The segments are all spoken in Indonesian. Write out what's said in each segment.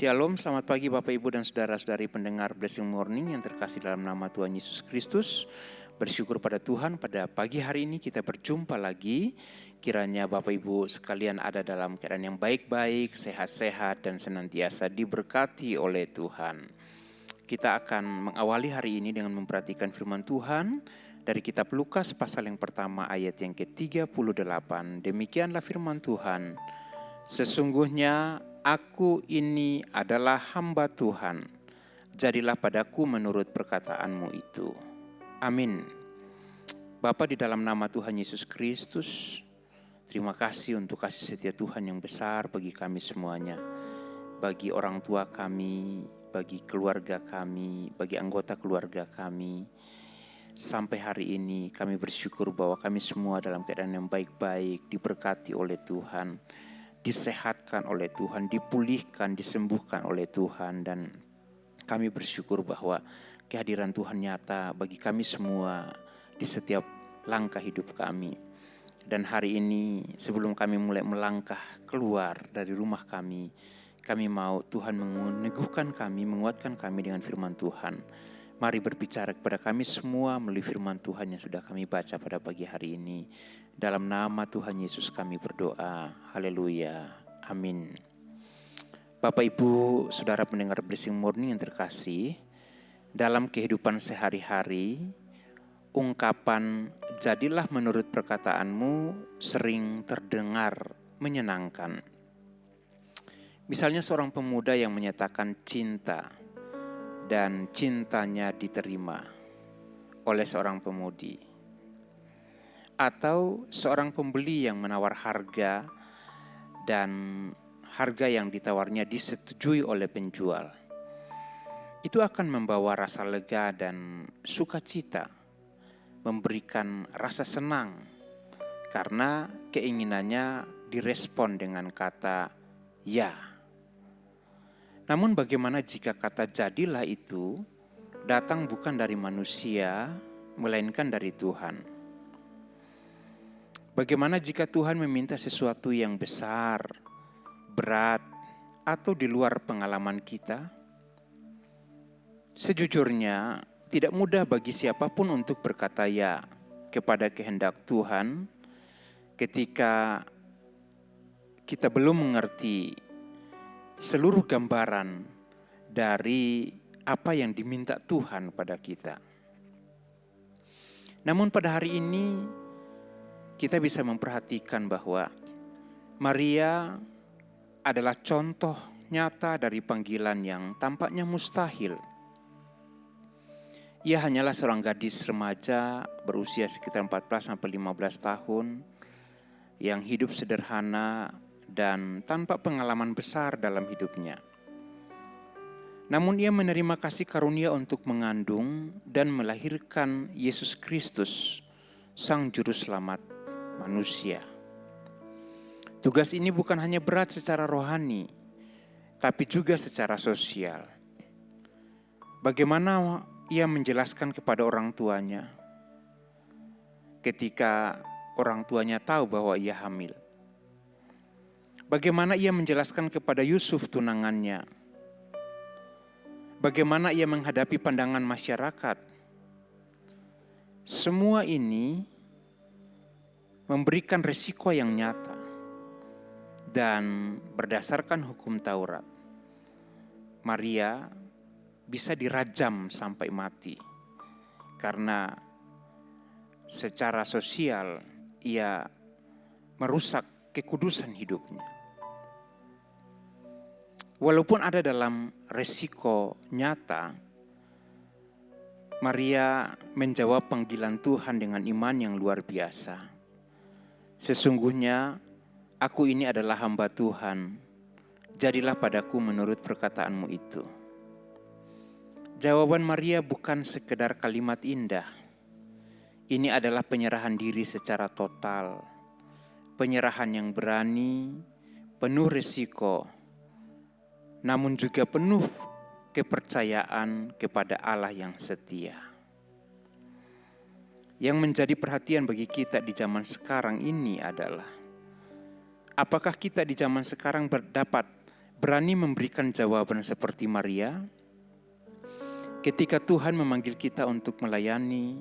Shalom, selamat pagi Bapak Ibu dan Saudara-saudari pendengar Blessing Morning yang terkasih dalam nama Tuhan Yesus Kristus. Bersyukur pada Tuhan pada pagi hari ini kita berjumpa lagi. Kiranya Bapak Ibu sekalian ada dalam keadaan yang baik-baik, sehat-sehat dan senantiasa diberkati oleh Tuhan. Kita akan mengawali hari ini dengan memperhatikan firman Tuhan dari kitab Lukas pasal yang pertama ayat yang ke-38. Demikianlah firman Tuhan. Sesungguhnya aku ini adalah hamba Tuhan, jadilah padaku menurut perkataanmu itu. Amin. Bapa, di dalam nama Tuhan Yesus Kristus, terima kasih untuk kasih setia Tuhan yang besar bagi kami semuanya. Bagi orang tua kami, bagi keluarga kami, bagi anggota keluarga kami. Sampai hari ini kami bersyukur bahwa kami semua dalam keadaan yang baik-baik, diberkati oleh Tuhan, disehatkan oleh Tuhan, dipulihkan, disembuhkan oleh Tuhan. Dan kami bersyukur bahwa kehadiran Tuhan nyata bagi kami semua di setiap langkah hidup kami. Dan hari ini sebelum kami mulai melangkah keluar dari rumah kami mau Tuhan meneguhkan kami, menguatkan kami dengan firman Tuhan. Mari berbicara kepada kami semua melalui firman Tuhan yang sudah kami baca pada pagi hari ini. Dalam nama Tuhan Yesus kami berdoa. Haleluya. Amin. Bapak Ibu, Saudara pendengar Blessing Morning yang terkasih, dalam kehidupan sehari-hari, ungkapan jadilah menurut perkataanmu sering terdengar menyenangkan. Misalnya seorang pemuda yang menyatakan cinta dan cintanya diterima oleh seorang pemudi. Atau seorang pembeli yang menawar harga dan harga yang ditawarnya disetujui oleh penjual. Itu akan membawa rasa lega dan sukacita, memberikan rasa senang karena keinginannya direspon dengan kata ya. Namun bagaimana jika kata jadilah itu datang bukan dari manusia, melainkan dari Tuhan? Bagaimana jika Tuhan meminta sesuatu yang besar, berat, atau di luar pengalaman kita? Sejujurnya, tidak mudah bagi siapapun untuk berkata ya kepada kehendak Tuhan ketika kita belum mengerti seluruh gambaran dari apa yang diminta Tuhan pada kita. Namun pada hari ini kita bisa memperhatikan bahwa Maria adalah contoh nyata dari panggilan yang tampaknya mustahil. Ia hanyalah seorang gadis remaja berusia sekitar 14-15 tahun yang hidup sederhana dan tanpa pengalaman besar dalam hidupnya. Namun ia menerima kasih karunia untuk mengandung dan melahirkan Yesus Kristus, Sang Juru Selamat manusia. Tugas ini bukan hanya berat secara rohani, tapi juga secara sosial. Bagaimana ia menjelaskan kepada orang tuanya ketika orang tuanya tahu bahwa ia hamil? Bagaimana ia menjelaskan kepada Yusuf tunangannya? Bagaimana ia menghadapi pandangan masyarakat? Semua ini memberikan risiko yang nyata. Dan berdasarkan hukum Taurat, Maria bisa dirajam sampai mati. Karena secara sosial ia merusak kekudusan hidupnya. Walaupun ada dalam risiko nyata, Maria menjawab panggilan Tuhan dengan iman yang luar biasa. Sesungguhnya aku ini adalah hamba Tuhan, jadilah padaku menurut perkataanmu itu. Jawaban Maria bukan sekedar kalimat indah. Ini adalah penyerahan diri secara total, penyerahan yang berani, penuh risiko, namun juga penuh kepercayaan kepada Allah yang setia. Yang menjadi perhatian bagi kita di zaman sekarang ini adalah, apakah kita di zaman sekarang dapat berani memberikan jawaban seperti Maria ketika Tuhan memanggil kita untuk melayani,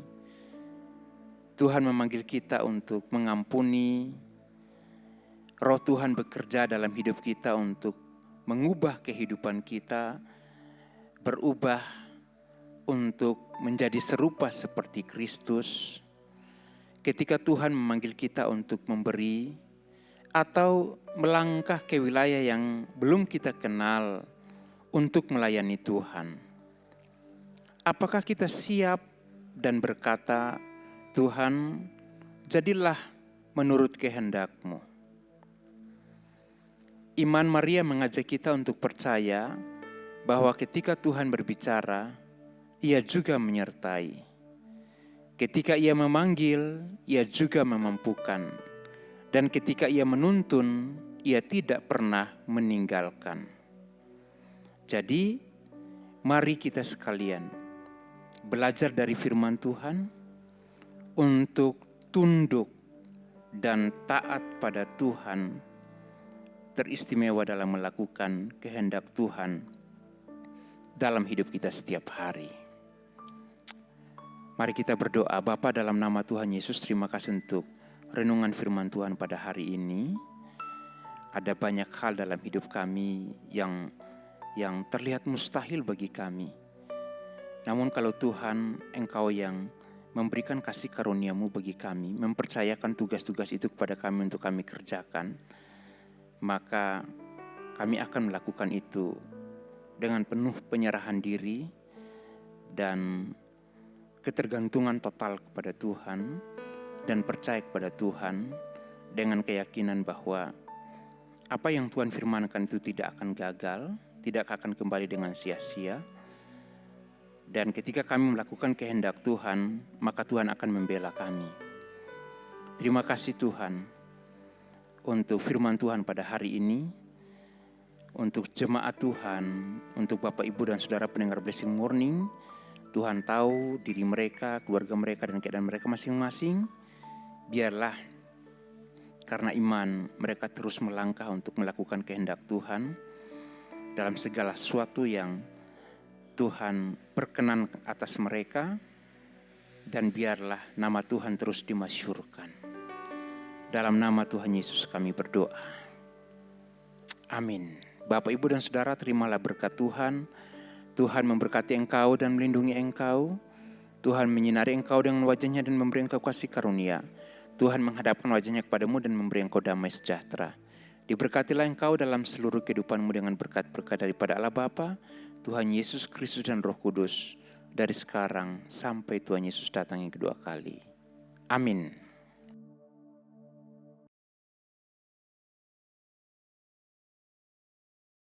Tuhan memanggil kita untuk mengampuni, Roh Tuhan bekerja dalam hidup kita untuk mengubah kehidupan kita, berubah untuk menjadi serupa seperti Kristus. Ketika Tuhan memanggil kita untuk memberi atau melangkah ke wilayah yang belum kita kenal untuk melayani Tuhan. Apakah kita siap dan berkata, Tuhan, jadilah menurut kehendak-Mu. Iman Maria mengajak kita untuk percaya bahwa ketika Tuhan berbicara, Ia juga menyertai. Ketika Ia memanggil, Ia juga memampukan. Dan ketika Ia menuntun, Ia tidak pernah meninggalkan. Jadi, mari kita sekalian belajar dari firman Tuhan untuk tunduk dan taat pada Tuhan, teristimewa dalam melakukan kehendak Tuhan dalam hidup kita setiap hari. Mari kita berdoa. Bapa, dalam nama Tuhan Yesus, terima kasih untuk renungan firman Tuhan pada hari ini. Ada banyak hal dalam hidup kami yang terlihat mustahil bagi kami. Namun kalau Tuhan, Engkau yang memberikan kasih karunia-Mu bagi kami, mempercayakan tugas-tugas itu kepada kami untuk kami kerjakan, maka kami akan melakukan itu dengan penuh penyerahan diri dan ketergantungan total kepada Tuhan, dan percaya kepada Tuhan dengan keyakinan bahwa apa yang Tuhan firmankan itu tidak akan gagal, tidak akan kembali dengan sia-sia. Dan ketika kami melakukan kehendak Tuhan, maka Tuhan akan membela kami. Terima kasih Tuhan untuk firman Tuhan pada hari ini, untuk jemaat Tuhan, untuk Bapak, Ibu, dan Saudara pendengar Blessing Morning. Tuhan tahu diri mereka, keluarga mereka, dan keadaan mereka masing-masing. Biarlah karena iman mereka terus melangkah untuk melakukan kehendak Tuhan dalam segala sesuatu yang Tuhan berkenan atas mereka, dan biarlah nama Tuhan terus dimasyhurkan. Dalam nama Tuhan Yesus kami berdoa. Amin. Bapak, Ibu, dan Saudara, terimalah berkat Tuhan. Tuhan memberkati engkau dan melindungi engkau. Tuhan menyinari engkau dengan wajah-Nya dan memberi engkau kasih karunia. Tuhan menghadapkan wajah-Nya kepadamu dan memberi engkau damai sejahtera. Diberkatilah engkau dalam seluruh kehidupanmu dengan berkat-berkat daripada Allah Bapa, Tuhan Yesus Kristus dan Roh Kudus, dari sekarang sampai Tuhan Yesus datang yang kedua kali. Amin.